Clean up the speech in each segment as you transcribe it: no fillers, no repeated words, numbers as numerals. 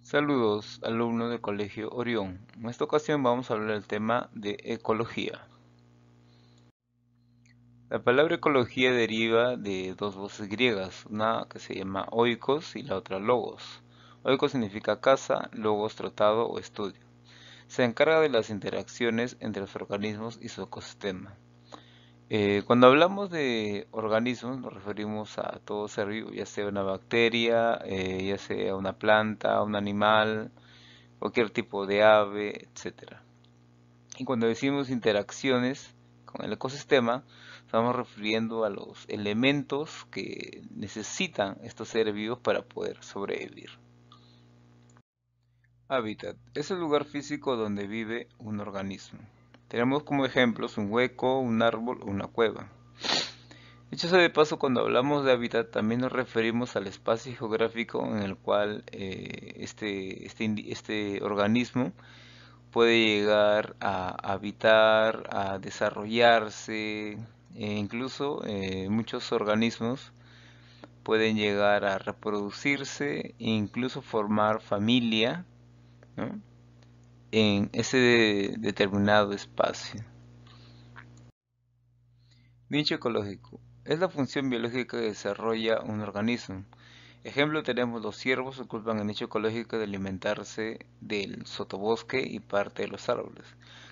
Saludos, alumnos del Colegio Orión. En esta ocasión vamos a hablar del tema de ecología. La palabra ecología deriva de dos voces griegas, una que se llama oikos y la otra logos. Oikos significa casa, logos tratado o estudio. Se encarga de las interacciones entre los organismos y su ecosistema. Cuando hablamos de organismos nos referimos a todo ser vivo, ya sea una bacteria, ya sea una planta, un animal, cualquier tipo de ave, etcétera. Y cuando decimos interacciones con el ecosistema, estamos refiriendo a los elementos que necesitan estos seres vivos para poder sobrevivir. Hábitat es el lugar físico donde vive un organismo. Tenemos como ejemplos un hueco, un árbol o una cueva. Dicho sea de paso, cuando hablamos de hábitat también nos referimos al espacio geográfico en el cual este organismo puede llegar a habitar, a desarrollarse, e incluso muchos organismos pueden llegar a reproducirse e incluso formar familia, ¿no?, en ese determinado espacio. Nicho ecológico es la función biológica que desarrolla un organismo. Ejemplo, tenemos los ciervos que ocupan el nicho ecológico de alimentarse del sotobosque y parte de los árboles.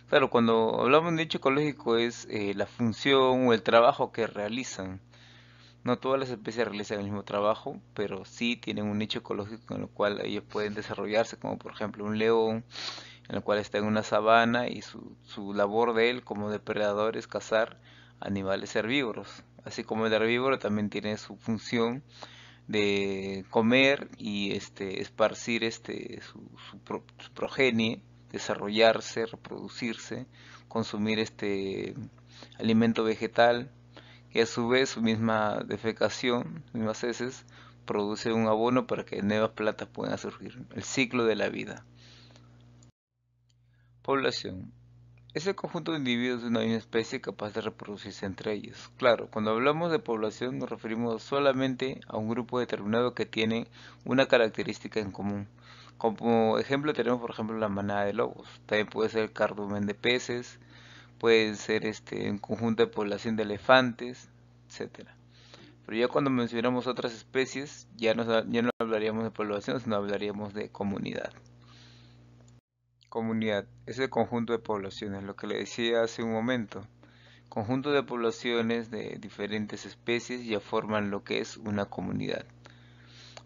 Claro, cuando hablamos de nicho ecológico es la función o el trabajo que realizan. No todas las especies realizan el mismo trabajo, pero sí tienen un nicho ecológico en el cual ellos pueden desarrollarse, como por ejemplo un león, en el cual está en una sabana y su labor de él como depredador es cazar animales herbívoros. Así como el herbívoro también tiene su función de comer y esparcir su progenie, desarrollarse, reproducirse, consumir alimento vegetal, que a su vez su misma defecación, sus mismas heces, produce un abono para que nuevas plantas puedan surgir. El ciclo de la vida. Población. Es el conjunto de individuos de una misma especie capaz de reproducirse entre ellos. Claro, cuando hablamos de población nos referimos solamente a un grupo determinado que tiene una característica en común. Como ejemplo tenemos por ejemplo la manada de lobos. También puede ser el cardumen de peces, puede ser un conjunto de población de elefantes, etcétera. Pero ya cuando mencionamos otras especies, ya no hablaríamos de población, sino hablaríamos de comunidad. Comunidad es el conjunto de poblaciones, lo que le decía hace un momento. Conjunto de poblaciones de diferentes especies ya forman lo que es una comunidad.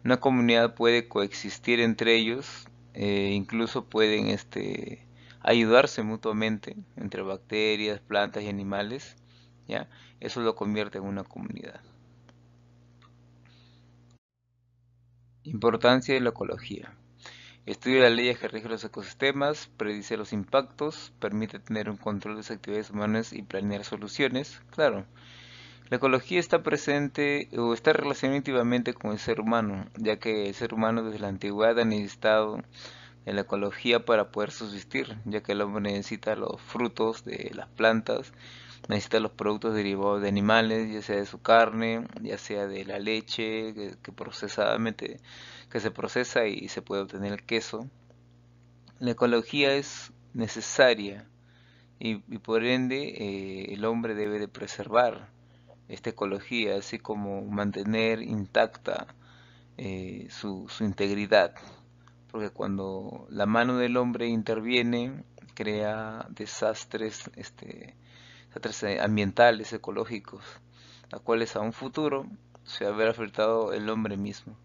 Una comunidad puede coexistir entre ellos, incluso pueden ayudarse mutuamente entre bacterias, plantas y animales, ¿ya? Eso lo convierte en una comunidad. Importancia de la ecología. Estudia las leyes que rigen los ecosistemas, predice los impactos, permite tener un control de las actividades humanas y planear soluciones. Claro, la ecología está presente o está relacionada íntimamente con el ser humano, ya que el ser humano desde la antigüedad ha necesitado de la ecología para poder subsistir, ya que el hombre necesita los frutos de las plantas, necesita los productos derivados de animales, ya sea de su carne, ya sea de la leche que se procesa y se puede obtener el queso. La ecología es necesaria y por ende el hombre debe de preservar esta ecología, así como mantener intacta su integridad, porque cuando la mano del hombre interviene, crea desastres ambientales, ecológicos, los cuales a un futuro se va a ver afectado el hombre mismo.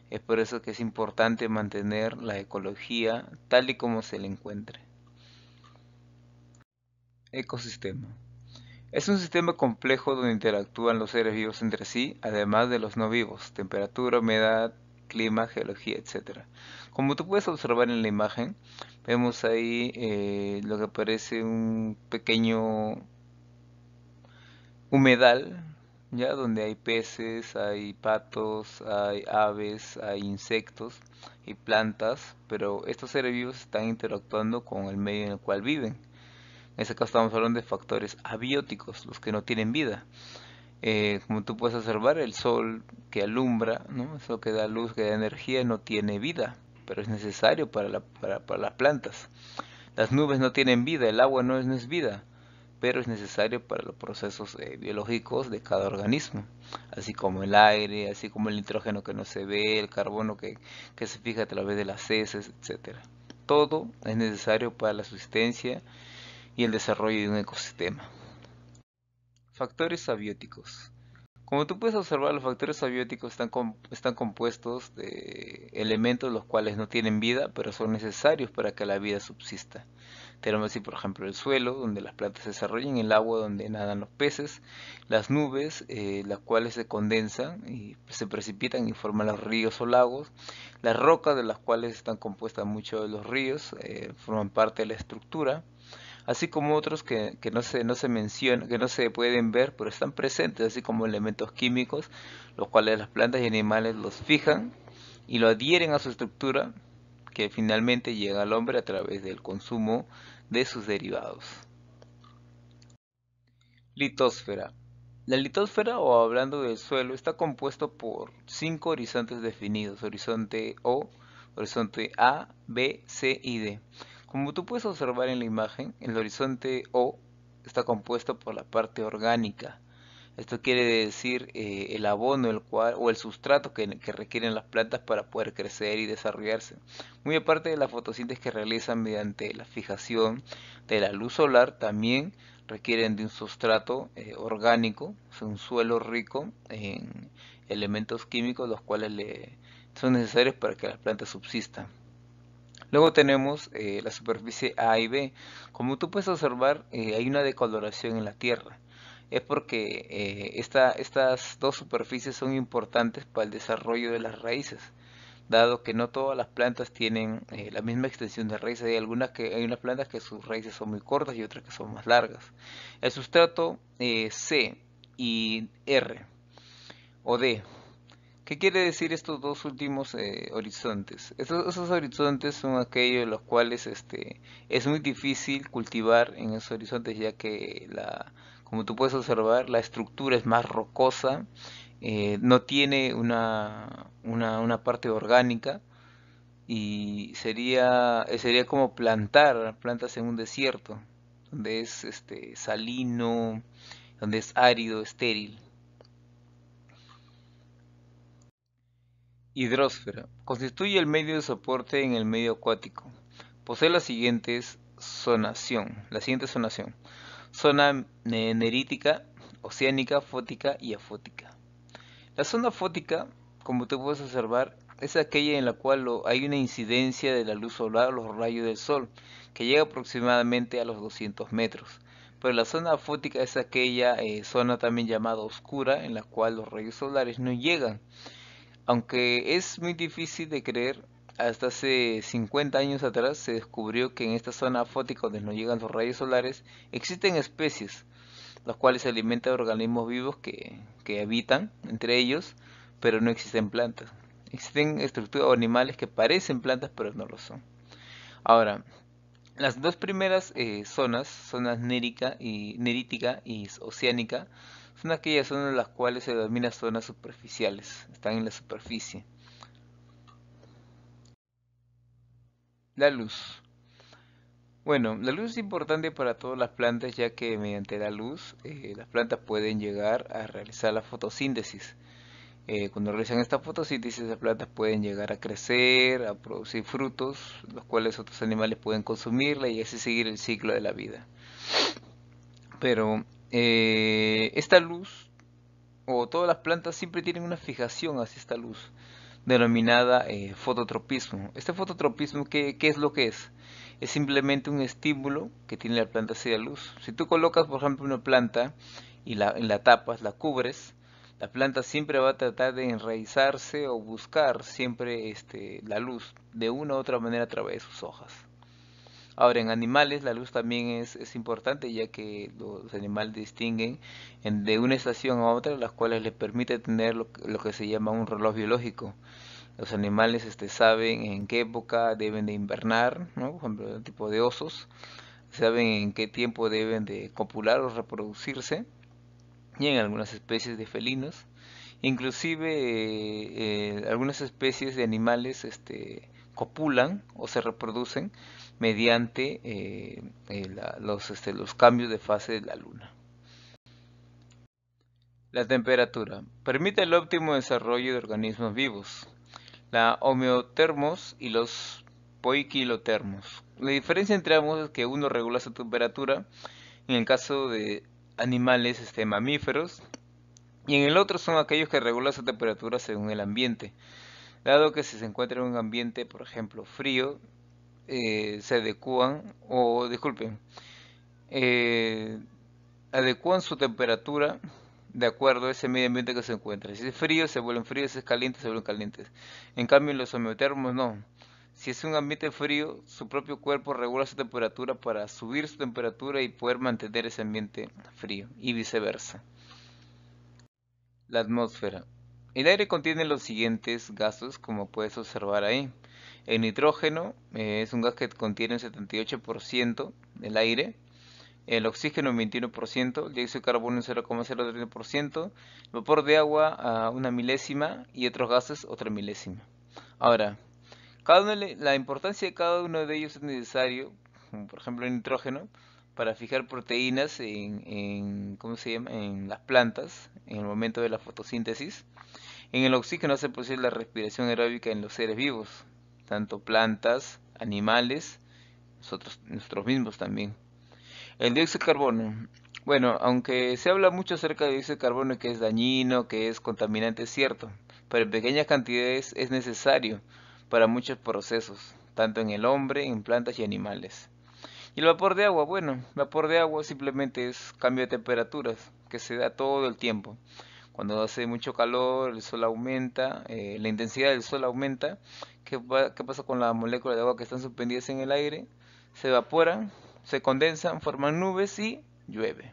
Es por eso que es importante mantener la ecología tal y como se le encuentre. Ecosistema. Es un sistema complejo donde interactúan los seres vivos entre sí, además de los no vivos, temperatura, humedad, clima, geología, etcétera. Como tú puedes observar en la imagen, vemos ahí lo que parece un pequeño humedal, ya donde hay peces, hay patos, hay aves, hay insectos y plantas, pero estos seres vivos están interactuando con el medio en el cual viven. En este caso estamos hablando de factores abióticos, los que no tienen vida. Como tú puedes observar, el sol que alumbra, ¿no?, eso que da luz, que da energía, no tiene vida. pero es necesario para las plantas. Las nubes no tienen vida, el agua no es vida, pero es necesario para los procesos biológicos de cada organismo, así como el aire, así como el nitrógeno que no se ve, el carbono que se fija a través de las heces, etcétera. Todo es necesario para la subsistencia y el desarrollo de un ecosistema. Factores abióticos. Como tú puedes observar, los factores abióticos están compuestos de elementos los cuales no tienen vida, pero son necesarios para que la vida subsista. Tenemos así, por ejemplo, el suelo, donde las plantas se desarrollan, el agua, donde nadan los peces, las nubes, las cuales se condensan y se precipitan y forman los ríos o lagos, las rocas, de las cuales están compuestas muchos de los ríos, forman parte de la estructura, así como otros que no se mencionan, que no se pueden ver, pero están presentes, así como elementos químicos, los cuales las plantas y animales los fijan y lo adhieren a su estructura, que finalmente llega al hombre a través del consumo de sus derivados. Litosfera. La litosfera, o hablando del suelo, está compuesto por 5 horizontes definidos: horizonte O, horizonte A, B, C y D. Como tú puedes observar en la imagen, el horizonte O está compuesto por la parte orgánica. Esto quiere decir el abono o el sustrato que requieren las plantas para poder crecer y desarrollarse. Muy aparte de la fotosíntesis que realizan mediante la fijación de la luz solar, también requieren de un sustrato orgánico, o sea, un suelo rico en elementos químicos, los cuales son necesarios para que las plantas subsistan. Luego tenemos la superficie A y B. Como tú puedes observar, hay una decoloración en la Tierra. Es porque estas dos superficies son importantes para el desarrollo de las raíces, dado que no todas las plantas tienen la misma extensión de raíces. Hay unas plantas que sus raíces son muy cortas y otras que son más largas. El sustrato C y R o D. ¿Qué quiere decir estos dos últimos horizontes? Esos horizontes son aquellos en los cuales es muy difícil cultivar en esos horizontes, ya que como tú puedes observar, la estructura es más rocosa, no tiene una parte orgánica, y sería como plantar plantas en un desierto, donde es salino, donde es árido, estéril. Hidrosfera. Constituye el medio de soporte en el medio acuático. Posee la siguiente zonación. Zona nerítica, oceánica, fótica y afótica. La zona fótica, como tú puedes observar, es aquella en la cual hay una incidencia de la luz solar o los rayos del sol, que llega aproximadamente a los 200 metros. Pero la zona afótica es aquella zona también llamada oscura, en la cual los rayos solares no llegan. Aunque es muy difícil de creer, hasta hace 50 años atrás se descubrió que en esta zona fótica donde no llegan los rayos solares existen especies, las cuales se alimentan de organismos vivos que habitan entre ellos, pero no existen plantas. Existen estructuras o animales que parecen plantas, pero no lo son. Ahora, las dos primeras zonas nerítica y oceánica, son aquellas zonas en las cuales se denominan zonas superficiales, están en la superficie. La luz. Bueno, la luz es importante para todas las plantas, ya que mediante la luz las plantas pueden llegar a realizar la fotosíntesis. Cuando realizan esta fotosíntesis, las plantas pueden llegar a crecer, a producir frutos, los cuales otros animales pueden consumirla y así seguir el ciclo de la vida. Pero esta luz, o todas las plantas, siempre tienen una fijación hacia esta luz, denominada fototropismo. Este fototropismo, ¿qué es lo que es? Es simplemente un estímulo que tiene la planta hacia la luz. Si tú colocas, por ejemplo, una planta y la tapas, la cubres, la planta siempre va a tratar de enraizarse o buscar siempre la luz de una u otra manera a través de sus hojas. Ahora, en animales la luz también es importante, ya que los animales distinguen de una estación a otra, las cuales les permite tener lo que se llama un reloj biológico. Los animales saben en qué época deben de invernar, ¿no? Por ejemplo, el tipo de osos, saben en qué tiempo deben de copular o reproducirse, y en algunas especies de felinos Inclusive algunas especies de animales copulan o se reproducen mediante los cambios de fase de la luna. La temperatura permite el óptimo desarrollo de organismos vivos. La homeotermos y los poikilotermos. La diferencia entre ambos es que uno regula su temperatura en el caso de animales mamíferos y en el otro son aquellos que regulan su temperatura según el ambiente. Dado que si se encuentra en un ambiente, por ejemplo, frío, se adecúan, o disculpen, eh, adecúan su temperatura de acuerdo a ese medio ambiente que se encuentra. Si es frío, se vuelven fríos, si es caliente, se vuelven calientes. En cambio, los homeotermos no. Si es un ambiente frío, su propio cuerpo regula su temperatura para subir su temperatura y poder mantener ese ambiente frío, y viceversa. La atmósfera. El aire contiene los siguientes gases, como puedes observar ahí. El nitrógeno es un gas que contiene el 78% del aire. El oxígeno un 21%, el dióxido de carbono un 0,030%, el vapor de agua a una milésima y otros gases otra milésima. Ahora, la importancia de cada uno de ellos es necesario, como por ejemplo el nitrógeno, para fijar proteínas ¿cómo se llama? En las plantas en el momento de la fotosíntesis. En el oxígeno hace posible la respiración aeróbica en los seres vivos, tanto plantas, animales, nosotros mismos también. El dióxido de carbono. Bueno, aunque se habla mucho acerca del dióxido de carbono, que es dañino, que es contaminante, es cierto, pero en pequeñas cantidades es necesario para muchos procesos, tanto en el hombre, en plantas y animales. Y el vapor de agua, bueno, el vapor de agua simplemente es cambio de temperaturas, que se da todo el tiempo. Cuando hace mucho calor, el sol aumenta, la intensidad del sol aumenta. ¿Qué pasa con las moléculas de agua que están suspendidas en el aire? Se evaporan, se condensan, forman nubes y llueve.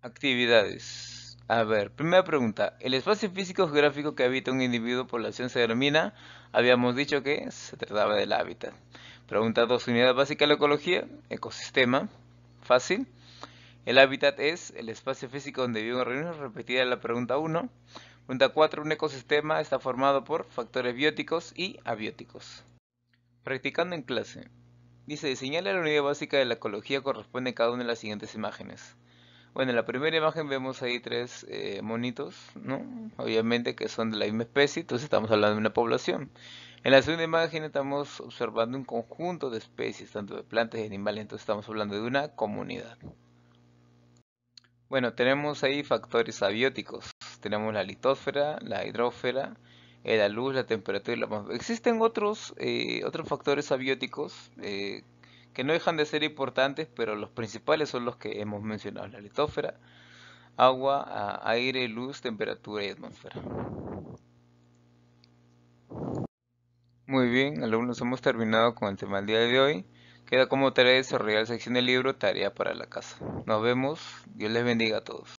Actividades. A ver, primera pregunta. El espacio físico geográfico que habita un individuo o población se denomina, habíamos dicho que se trataba del hábitat. Pregunta 2. Unidad básica de la ecología, ecosistema. Fácil. El hábitat es el espacio físico donde vive un organismo, repetida la pregunta 1. Pregunta 4. Un ecosistema está formado por factores bióticos y abióticos. Practicando en clase. Dice, señala la unidad básica de la ecología corresponde a cada una de las siguientes imágenes. Bueno, en la primera imagen vemos ahí tres monitos, ¿no? Obviamente que son de la misma especie, entonces estamos hablando de una población. En la segunda imagen estamos observando un conjunto de especies, tanto de plantas y animales, entonces estamos hablando de una comunidad. Bueno, tenemos ahí factores abióticos. Tenemos la litosfera, la hidrósfera, la luz, la temperatura y la atmósfera. Existen otros factores abióticos que no dejan de ser importantes, pero los principales son los que hemos mencionado. La litosfera, agua, aire, luz, temperatura y atmósfera. Muy bien, alumnos, hemos terminado con el tema del día de hoy. Queda como tarea desarrollar la sección del libro Tarea para la casa. Nos vemos. Dios les bendiga a todos.